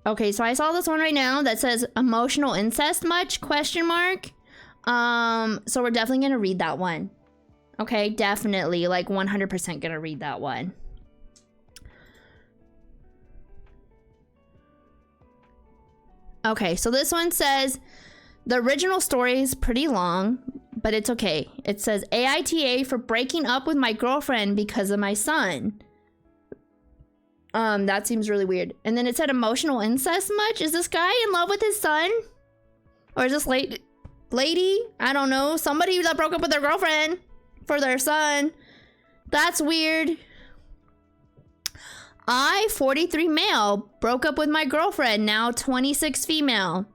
Okay, so I saw this one right now that says emotional incest much, question mark. So we're definitely gonna read that one. Okay, definitely, like 100% gonna read that one. Okay, so this one says, the original story is pretty long, but it's okay. It says, AITA for breaking up with my girlfriend because of my son. That seems really weird. And then it said emotional incest much? Is this guy in love with his son? Or is this lady? I don't know. Somebody that broke up with their girlfriend for their son. That's weird. I, 43 male, broke up with my girlfriend, now 26 female.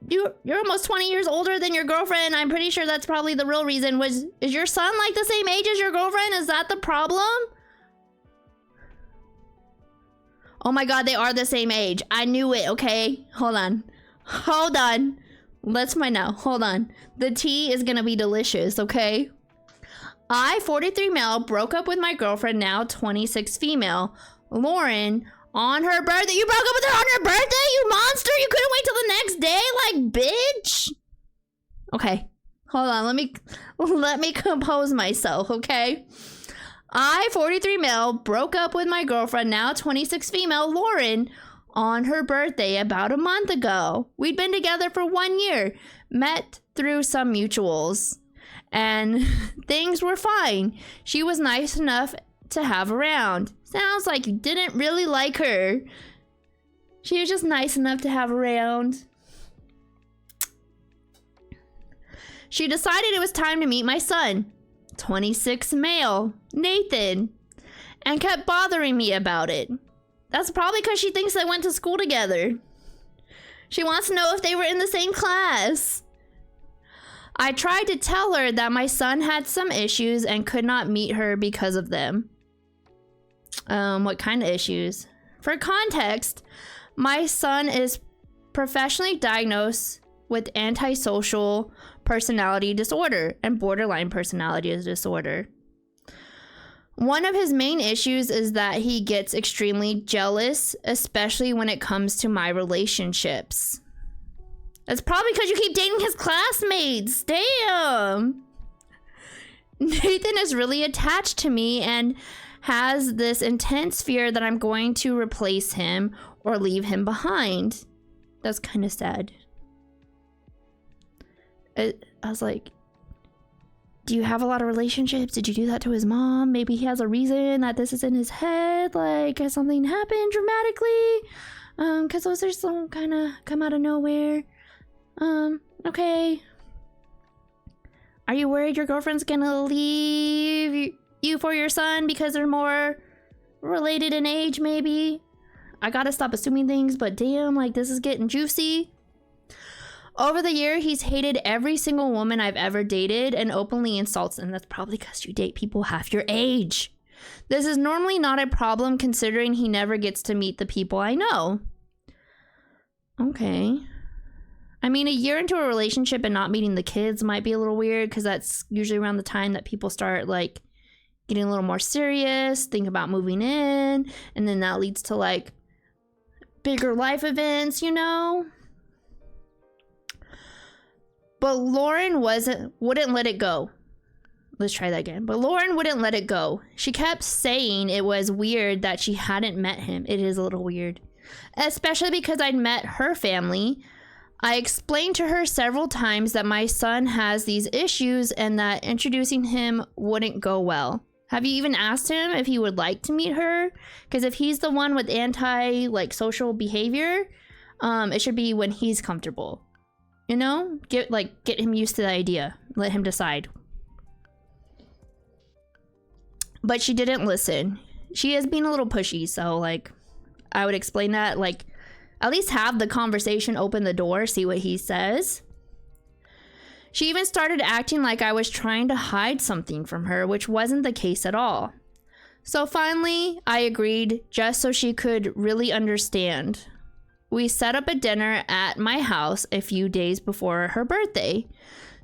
You're almost 20 years older than your girlfriend. I'm pretty sure that's probably the real reason. Is your son like the same age as your girlfriend? Is that the problem? Oh my god, they are the same age. I knew it, okay? Hold on. Hold on. Let's find out. Hold on. The tea is gonna be delicious, okay? I, 43 male, broke up with my girlfriend, now 26 female. Lauren, on her birthday. You broke up with her on her birthday, you monster? You couldn't wait till the next day? Like, bitch. Okay. Hold on. Let me compose myself, okay? I, 43 male, broke up with my girlfriend, now 26 female, Lauren, on her birthday about a month ago. We'd been together for 1 year. Met through some mutuals. And things were fine. She was nice enough to have around. Sounds like you didn't really like her. She was just nice enough to have around. She decided it was time to meet my son, 26 male, Nathan, and kept bothering me about it. That's probably because she thinks they went to school together. She wants to know if they were in the same class. I tried to tell her that my son had some issues and could not meet her because of them. What kind of issues? For context, my son is professionally diagnosed with antisocial personality disorder and borderline personality disorder. One of his main issues is that he gets extremely jealous, especially when it comes to my relationships. That's probably because you keep dating his classmates. Damn. Nathan is really attached to me and has this intense fear that I'm going to replace him or leave him behind. That's kind of sad. I was like, do you have a lot of relationships? Did you do that to his mom? Maybe he has a reason that this is in his head. Like, has something happened dramatically? Because those are some kind of come out of nowhere. Okay. Are you worried your girlfriend's gonna leave you for your son because they're more related in age, maybe? I gotta stop assuming things, but damn, like, this is getting juicy. Over the year, he's hated every single woman I've ever dated and openly insults them. That's probably because you date people half your age. This is normally not a problem considering he never gets to meet the people I know. Okay. I mean, a year into a relationship and not meeting the kids might be a little weird because that's usually around the time that people start, like, getting a little more serious, think about moving in, and then that leads to, like, bigger life events, you know? But Lauren wouldn't let it go. Let's try that again. But Lauren wouldn't let it go. She kept saying it was weird that she hadn't met him. It is a little weird. Especially because I'd met her family. I explained to her several times that my son has these issues and that introducing him wouldn't go well. Have you even asked him if he would like to meet her? Because if he's the one with social behavior, it should be when he's comfortable. You know? Get him used to the idea. Let him decide. But she didn't listen. She is being a little pushy, so, like, I would explain that, like, at least have the conversation, open the door, see what he says. She even started acting like I was trying to hide something from her, which wasn't the case at all. So finally, I agreed just so she could really understand. We set up a dinner at my house a few days before her birthday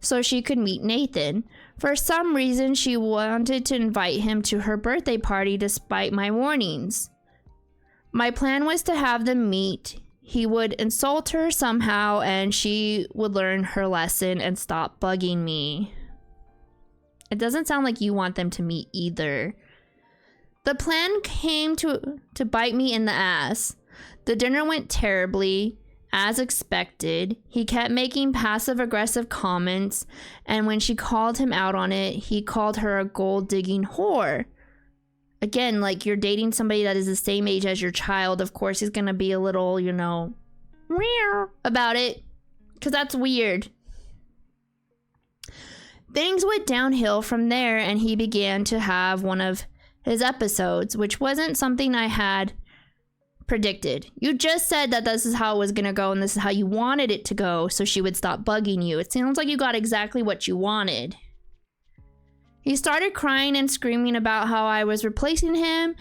so she could meet Nathan. For some reason, she wanted to invite him to her birthday party despite my warnings. My plan was to have them meet. He would insult her somehow and she would learn her lesson and stop bugging me. It doesn't sound like you want them to meet either. The plan came to bite me in the ass. The dinner went terribly, as expected. He kept making passive-aggressive comments, and when she called him out on it, he called her a gold-digging whore. Again, like, you're dating somebody that is the same age as your child. Of course, he's gonna be a little, you know, meow about it, because that's weird. Things went downhill from there, and he began to have one of his episodes, which wasn't something I had predicted. You just said that this is how it was gonna go and this is how you wanted it to go, so she would stop bugging you. It sounds like you got exactly what you wanted. He started crying and screaming about how I was replacing him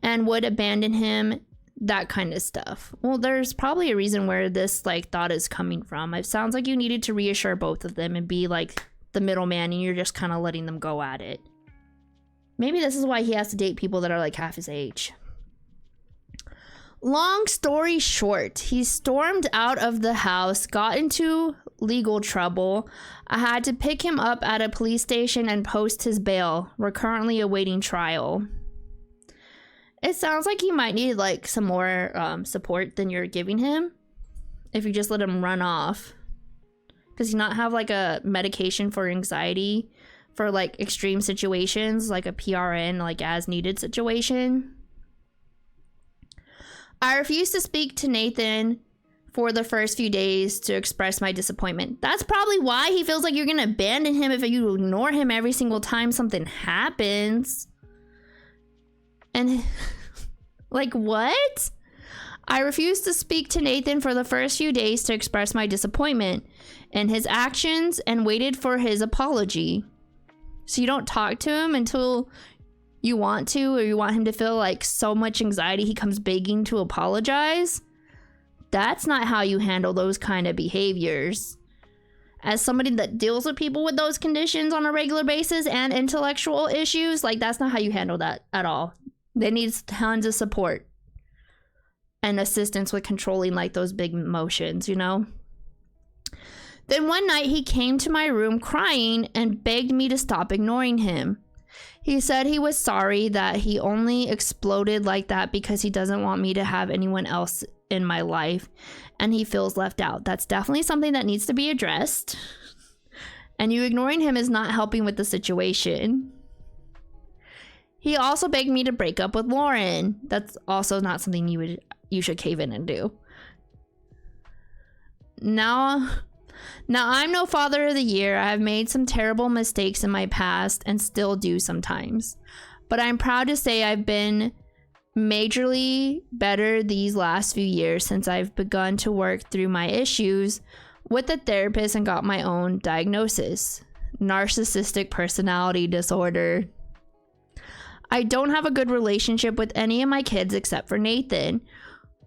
and would abandon him, that kind of stuff. Well, there's probably a reason where this like thought is coming from. It sounds like you needed to reassure both of them and be like the middleman, and you're just kind of letting them go at it. Maybe this is why he has to date people that are like half his age. Long story short, he stormed out of the house, got into legal trouble. I had to pick him up at a police station and post his bail. We're currently awaiting trial. It sounds like he might need like some more support than you're giving him if you just let him run off. Does he not have like a medication for anxiety for like extreme situations, like a PRN, like as needed situation? I refused to speak to Nathan for the first few days to express my disappointment. That's probably why he feels like you're gonna abandon him if you ignore him every single time something happens. And like, what? I refused to speak to Nathan for the first few days to express my disappointment in his actions and waited for his apology. So you don't talk to him until you want to, or you want him to feel like so much anxiety he comes begging to apologize? That's not how you handle those kind of behaviors. As somebody that deals with people with those conditions on a regular basis and intellectual issues, like, that's not how you handle that at all. They need tons of support and assistance with controlling like those big emotions, you know? Then one night he came to my room crying and begged me to stop ignoring him. He said he was sorry that he only exploded like that because he doesn't want me to have anyone else in my life and he feels left out. That's definitely something that needs to be addressed. And you ignoring him is not helping with the situation. He also begged me to break up with Lauren. That's also not something you should cave in and do. Now I'm no father of the year. I have made some terrible mistakes in my past and still do sometimes. But I'm proud to say I've been majorly better these last few years since I've begun to work through my issues with a therapist and got my own diagnosis. Narcissistic personality disorder. I don't have a good relationship with any of my kids except for Nathan,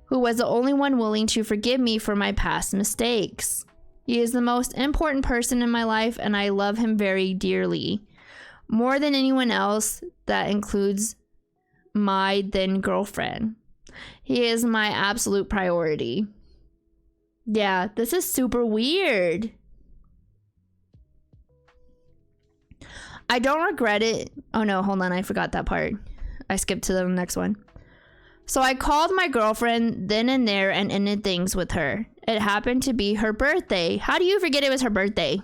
who was the only one willing to forgive me for my past mistakes. He is the most important person in my life and I love him very dearly. More than anyone else, that includes my then girlfriend. He is my absolute priority. Yeah, this is super weird. I don't regret it. Oh no, hold on, I forgot that part. I skipped to the next one. So I called my girlfriend then and there and ended things with her. It happened to be her birthday. How do you forget it was her birthday?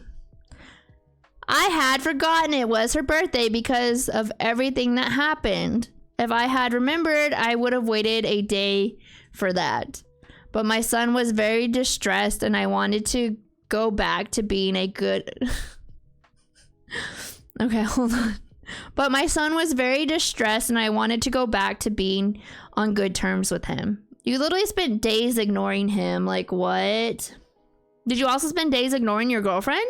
I had forgotten it was her birthday because of everything that happened. If I had remembered, I would have waited a day for that. But my son was very distressed and I wanted to go back to being a good... Okay, hold on. But my son was very distressed and I wanted to go back to being on good terms with him. You literally spent days ignoring him. Like, what? Did you also spend days ignoring your girlfriend?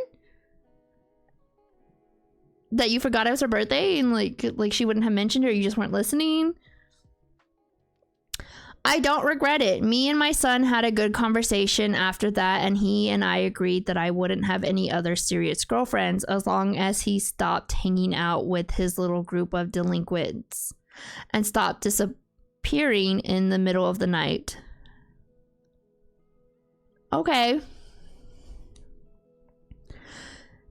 That you forgot it was her birthday and like she wouldn't have mentioned it, or you just weren't listening? I don't regret it. Me and my son had a good conversation after that, and he and I agreed that I wouldn't have any other serious girlfriends as long as he stopped hanging out with his little group of delinquents and stopped disappearing in the middle of the night. Okay.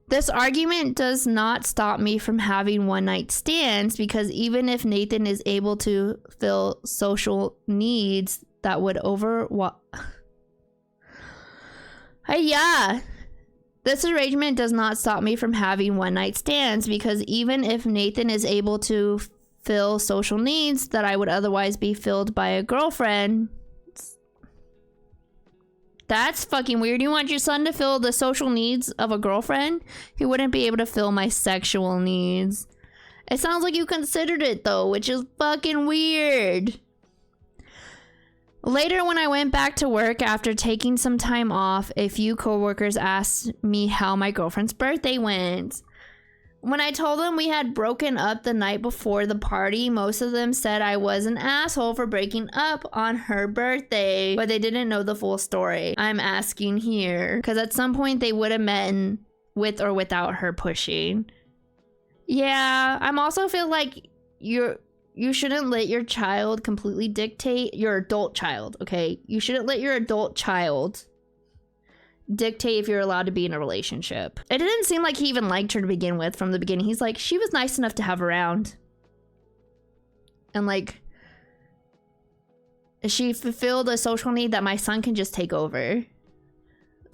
This argument does not stop me from having one-night stands, because even if Nathan is able to fill social needs that would This arrangement does not stop me from having one-night stands, because even if Nathan is able to fill social needs that I would otherwise be filled by a girlfriend. That's fucking weird. You want your son to fill the social needs of a girlfriend? He wouldn't be able to fill my sexual needs. It sounds like you considered it though, which is fucking weird. Later, when I went back to work after taking some time off, a few coworkers asked me how my girlfriend's birthday went. When I told them we had broken up the night before the party, most of them said I was an asshole for breaking up on her birthday, but they didn't know the full story. I'm asking here, because at some point they would have met with or without her pushing. Yeah, I'm also feel like you shouldn't let your child completely dictate your adult child, okay? You shouldn't let your adult child dictate if you're allowed to be in a relationship. It didn't seem like he even liked her to begin with from the beginning. He's like, she was nice enough to have around. And like, she fulfilled a social need that my son can just take over.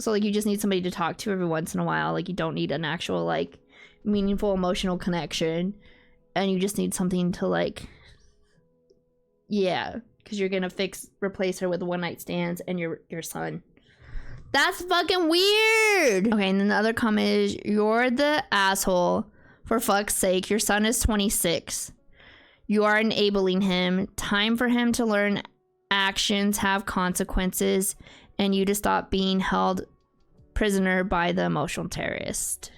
So like, you just need somebody to talk to every once in a while. Like, you don't need an actual like meaningful emotional connection. And you just need something to like, yeah, because you're gonna replace her with one-night stands and your son. That's fucking weird. Okay, and then the other comment is, you're the asshole. For fuck's sake, your son is 26. You are enabling him. Time for him to learn actions have consequences, and you to stop being held prisoner by the emotional terrorist.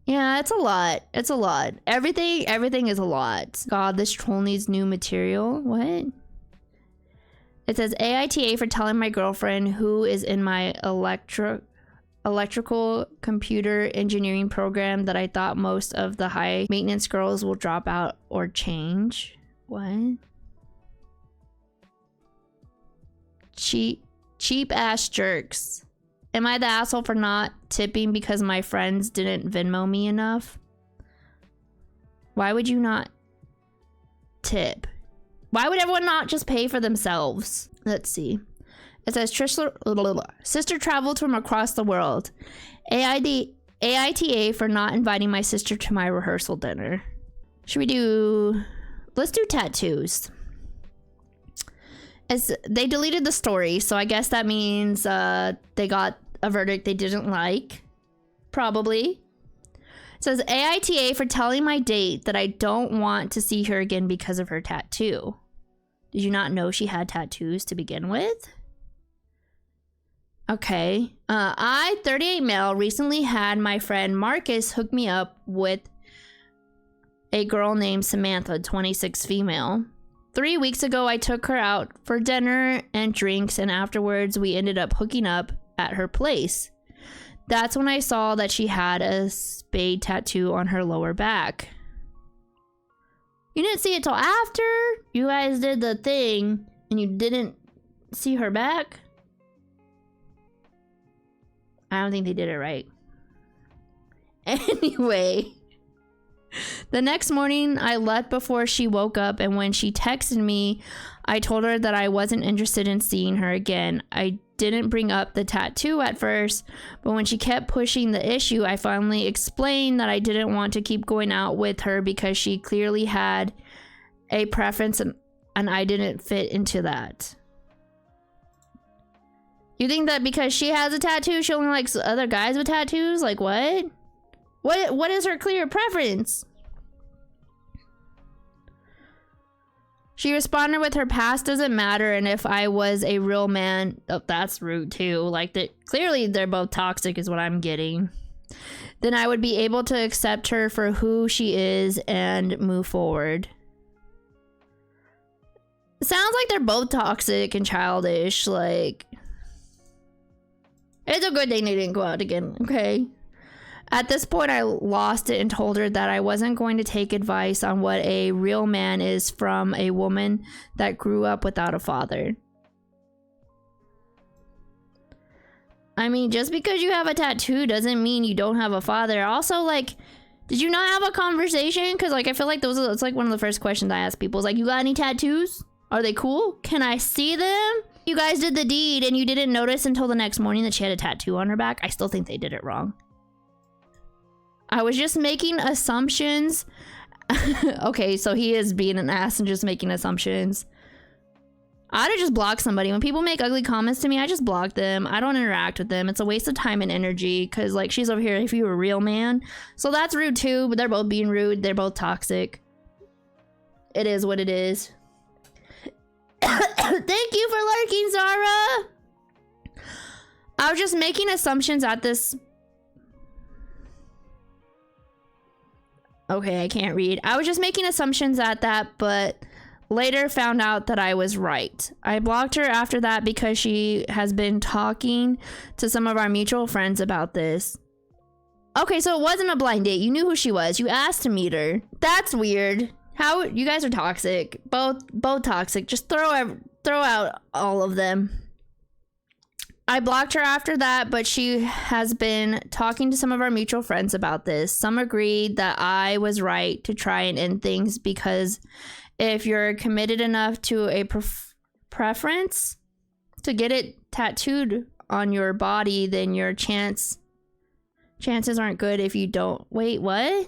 Yeah, it's a lot. It's a lot. Everything is a lot. God, this troll needs new material. What? It says AITA for telling my girlfriend, who is in my electrical computer engineering program, that I thought most of the high maintenance girls will drop out or change. What? Cheap ass jerks. Am I the asshole for not tipping because my friends didn't Venmo me enough? Why would you not tip? Why would everyone not just pay for themselves? Let's see. It says, sister traveled from across the world. AITA for not inviting my sister to my rehearsal dinner. Let's do tattoos. They deleted the story, so I guess that means they got a verdict they didn't like. Probably. It says AITA for telling my date that I don't want to see her again because of her tattoo. Did you not know she had tattoos to begin with? Okay. I, 38 male, recently had my friend Marcus hook me up with a girl named Samantha, 26 female. 3 weeks ago, I took her out for dinner and drinks, and afterwards we ended up hooking up at her place. That's when I saw that she had a spade tattoo on her lower back. You didn't see it till after you guys did the thing and you didn't see her back? I don't think they did it right. Anyway, the next morning I left before she woke up, and when she texted me, I told her that I wasn't interested in seeing her again. I didn't bring up the tattoo at first, but when she kept pushing the issue, I finally explained that I didn't want to keep going out with her because she clearly had a preference and I didn't fit into that. You think that because she has a tattoo, she only likes other guys with tattoos? Like what? What is her clear preference? She responded with her past doesn't matter, and if I was a real man, oh, that's rude too. Like that, clearly they're both toxic is what I'm getting. Then I would be able to accept her for who she is and move forward. Sounds like they're both toxic and childish. Like, it's a good thing they didn't go out again, okay? At this point, I lost it and told her that I wasn't going to take advice on what a real man is from a woman that grew up without a father. I mean, just because you have a tattoo doesn't mean you don't have a father. Also, like, did you not have a conversation? Because, like, I feel like it's like one of the first questions I ask people is like, you got any tattoos? Are they cool? Can I see them? You guys did the deed and you didn't notice until the next morning that she had a tattoo on her back. I still think they did it wrong. I was just making assumptions. Okay, so he is being an ass and just making assumptions. I'd have just blocked somebody. When people make ugly comments to me, I just block them. I don't interact with them. It's a waste of time and energy because, like, she's over here if you were a real man. So that's rude too, but they're both being rude. They're both toxic. It is what it is. Thank you for lurking, Zara. I was just making assumptions at this... Okay, I can't read. I was just making assumptions at that, but later found out that I was right. I blocked her after that because she has been talking to some of our mutual friends about this. Okay, so it wasn't a blind date. You knew who she was. You asked to meet her. That's weird. How you guys are toxic. Both toxic. Just throw out all of them. I blocked her after that, but she has been talking to some of our mutual friends about this. Some agreed that I was right to try and end things because if you're committed enough to a preference to get it tattooed on your body, then your chances aren't good if you don't. Wait, what?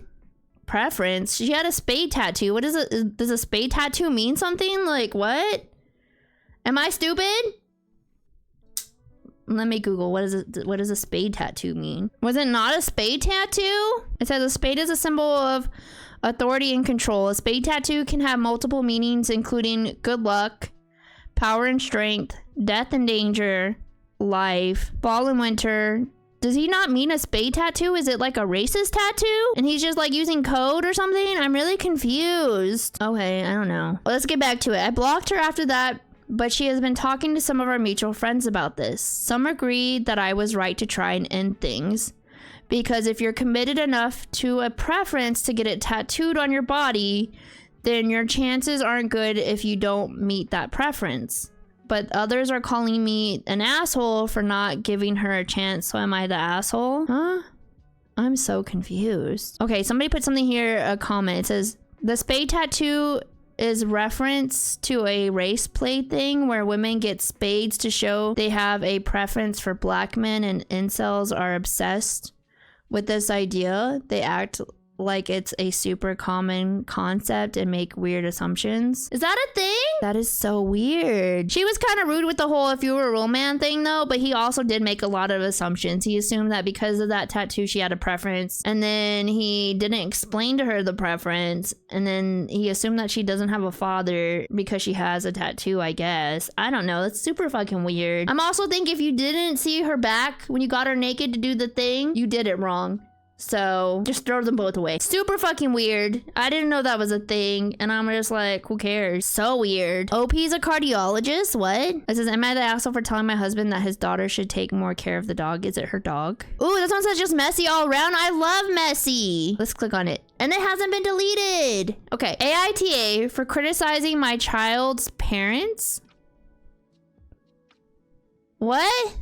Preference? She had a spade tattoo. What is it? Does a spade tattoo mean something? Like, what? Am I stupid? Let me Google. What does a spade tattoo mean? Was it not a spade tattoo? It says a spade is a symbol of authority and control. A spade tattoo can have multiple meanings, including good luck, power and strength, death and danger, life, fall and winter. Does he not mean a spade tattoo? Is it like a racist tattoo? And he's just like using code or something? I'm really confused. Okay, I don't know. Let's get back to it. I blocked her after that, but she has been talking to some of our mutual friends about this. Some agreed that I was right to try and end things. Because if you're committed enough to a preference to get it tattooed on your body, then your chances aren't good if you don't meet that preference. But others are calling me an asshole for not giving her a chance. So am I the asshole? Huh? I'm so confused. Okay, somebody put something here, a comment. It says, the spade tattoo is reference to a race play thing where women get spades to show they have a preference for black men, and incels are obsessed with this idea. They act like it's a super common concept and make weird assumptions. Is that a thing? That is so weird. She was kind of rude with the whole if you were a real man thing though, but he also did make a lot of assumptions. He assumed that because of that tattoo she had a preference, and then he didn't explain to her the preference, and then he assumed that she doesn't have a father because she has a tattoo, I guess. I don't know. That's super fucking weird. I'm also thinking if you didn't see her back when you got her naked to do the thing, you did it wrong. So just throw them both away. Super fucking weird. I didn't know that was a thing, and I'm just like, who cares? So weird. OP's a cardiologist. What? It says, am I the asshole for telling my husband that his daughter should take more care of the dog? Is it her dog? Ooh, this one says just messy all around. I love messy. Let's click on it. And it hasn't been deleted. Okay. AITA for criticizing my child's parents. What?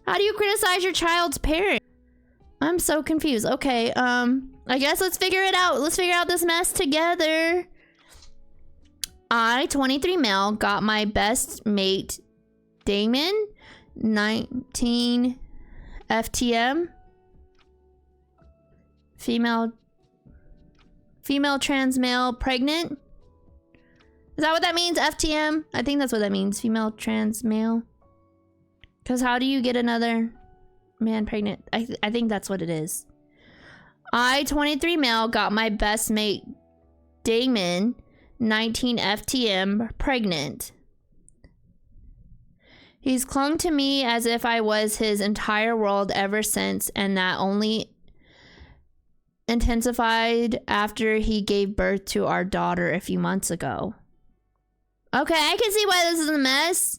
How do you criticize your child's parent? I'm so confused. Okay, I guess let's figure it out. Let's figure out this mess together. I, 23 male, got my best mate, Damon, 19 FTM, female trans male, pregnant. Is that what that means? FTM? I think that's what that means. Female trans male. Because how do you get another man pregnant? I think that's what it is. I, 23 male, got my best mate, Damon, 19 FTM, pregnant. He's clung to me as if I was his entire world ever since, and that only intensified after he gave birth to our daughter a few months ago. Okay, I can see why this is a mess.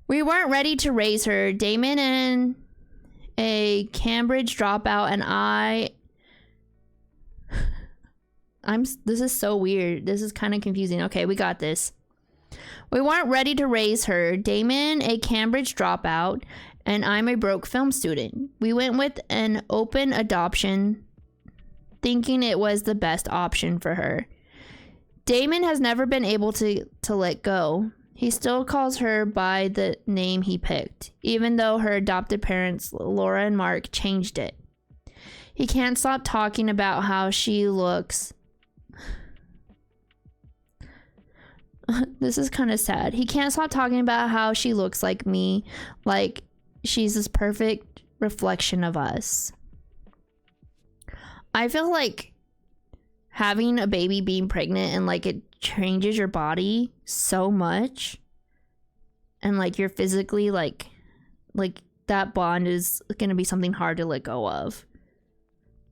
We weren't ready to raise her. Damon and a Cambridge dropout and this is so weird. This is kind of confusing. Okay, we got this. We weren't ready to raise her. Damon, a Cambridge dropout, and I'm a broke film student. We went with an open adoption, thinking it was the best option for her. Damon has never been able to let go. He still calls her by the name he picked, even though her adopted parents, Laura and Mark, changed it. He can't stop talking about how she looks. This is kind of sad. He can't stop talking about how she looks like me, like she's this perfect reflection of us. I feel like having a baby, being pregnant, and like it changes your body so much, and like you're physically like that bond is gonna be something hard to let go of,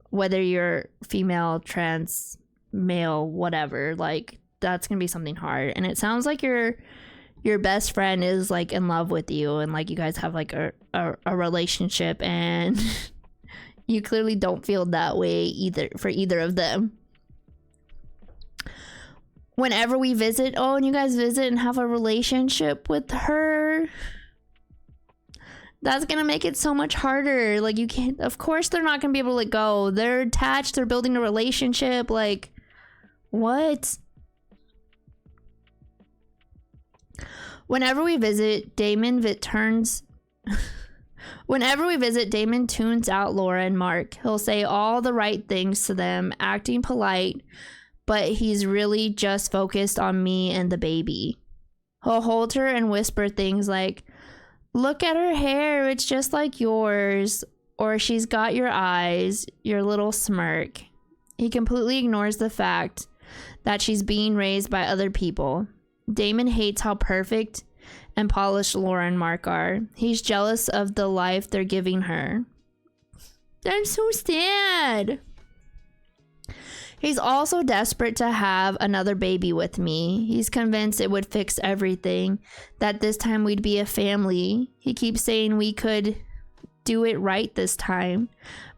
whether you're female, trans, male, whatever. Like that's gonna be something hard. And it sounds like your best friend is like in love with you, and like you guys have like a relationship, and you clearly don't feel that way either for either of them. Whenever we visit, oh, and you guys visit and have a relationship with her, that's gonna make it so much harder. Like you can't, of course they're not gonna be able to let go. They're attached, they're building a relationship. Like what? Whenever we visit, Damon tunes out Laura and Mark. He'll say all the right things to them, acting polite, but he's really just focused on me and the baby. He'll hold her and whisper things like, "Look at her hair, it's just like yours," or "She's got your eyes, your little smirk." He completely ignores the fact that she's being raised by other people. Damon hates how perfect and polished Laura and Mark are. He's jealous of the life they're giving her. I'm so sad. He's also desperate to have another baby with me. He's convinced it would fix everything, that this time we'd be a family. He keeps saying we could do it right this time,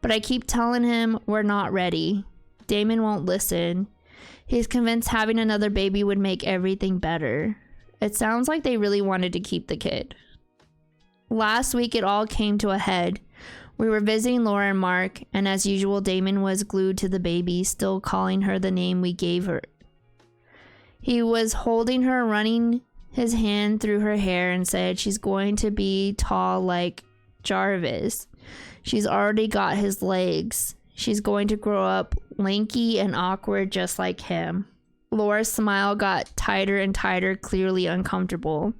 but I keep telling him we're not ready. Damon won't listen. He's convinced having another baby would make everything better. It sounds like they really wanted to keep the kid. Last week, it all came to a head. We were visiting Laura and Mark, and as usual, Damon was glued to the baby, still calling her the name we gave her. He was holding her, running his hand through her hair, and said she's going to be tall like Jarvis. She's already got his legs. She's going to grow up lanky and awkward just like him. Laura's smile got tighter and tighter, clearly uncomfortable.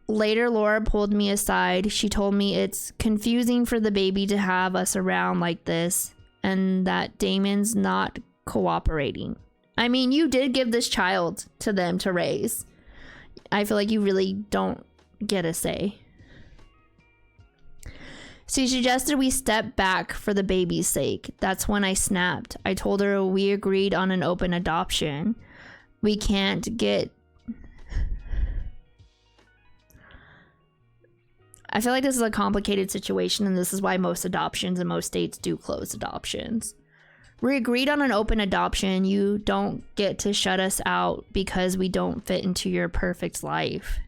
Later, Laura pulled me aside. She told me it's confusing for the baby to have us around like this, and that Damon's not cooperating. I mean, you did give this child to them to raise. I feel like you really don't get a say. She suggested we step back for the baby's sake. That's when I snapped. I told her we agreed on an open adoption. We can't get... I feel like this is a complicated situation, and this is why most adoptions in most states do close adoptions. We agreed on an open adoption. You don't get to shut us out because we don't fit into your perfect life.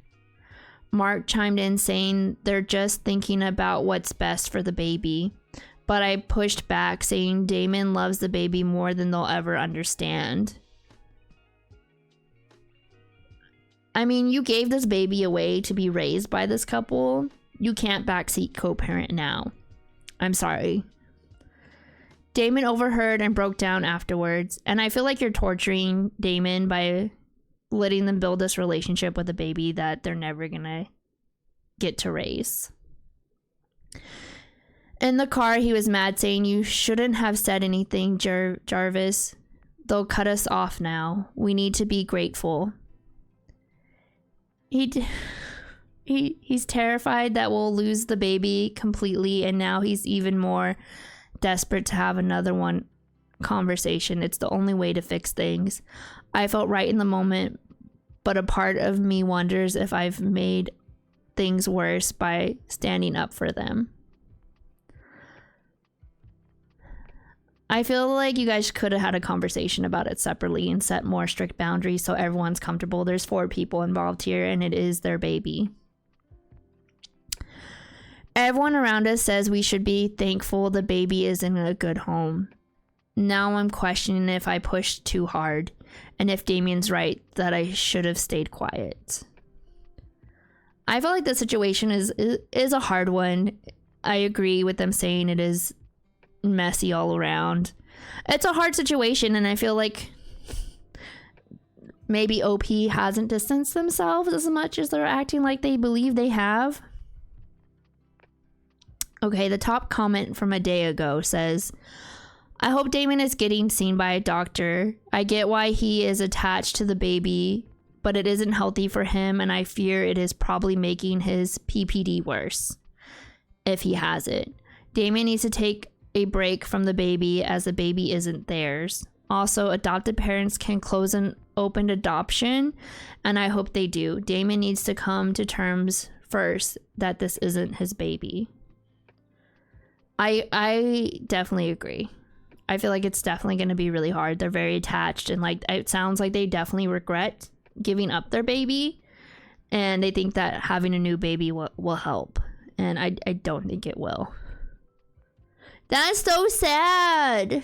Mark chimed in saying they're just thinking about what's best for the baby. But I pushed back, saying Damon loves the baby more than they'll ever understand. I mean, you gave this baby away to be raised by this couple. You can't backseat co-parent now. I'm sorry. Damon overheard and broke down afterwards, and I feel like you're torturing Damon by letting them build this relationship with a baby that they're never gonna get to raise. In the car, he was mad, saying, "You shouldn't have said anything, Jarvis. They'll cut us off now. We need to be grateful." He's terrified that we'll lose the baby completely, and now he's even more desperate to have another conversation. It's the only way to fix things. I felt right in the moment, but a part of me wonders if I've made things worse by standing up for them. I feel like you guys could have had a conversation about it separately and set more strict boundaries so everyone's comfortable. There's 4 people involved here and it is their baby. Everyone around us says we should be thankful the baby is in a good home. Now I'm questioning if I pushed too hard and if Damien's right that I should have stayed quiet. I feel like the situation is a hard one. I agree with them saying it is messy all around. It's a hard situation, and I feel like maybe OP hasn't distanced themselves as much as they're acting like they believe they have. Okay, the top comment from a day ago says, I hope Damien is getting seen by a doctor. I get why he is attached to the baby, but it isn't healthy for him, and I fear it is probably making his PPD worse if he has it. Damien needs to take a break from the baby as the baby isn't theirs. Also, adopted parents can close an open adoption, and I hope they do. Damien needs to come to terms first that this isn't his baby. I definitely agree. I feel like it's definitely going to be really hard. They're very attached, and like it sounds like they definitely regret giving up their baby, and they think that having a new baby will help, and I don't think it will. That's so sad.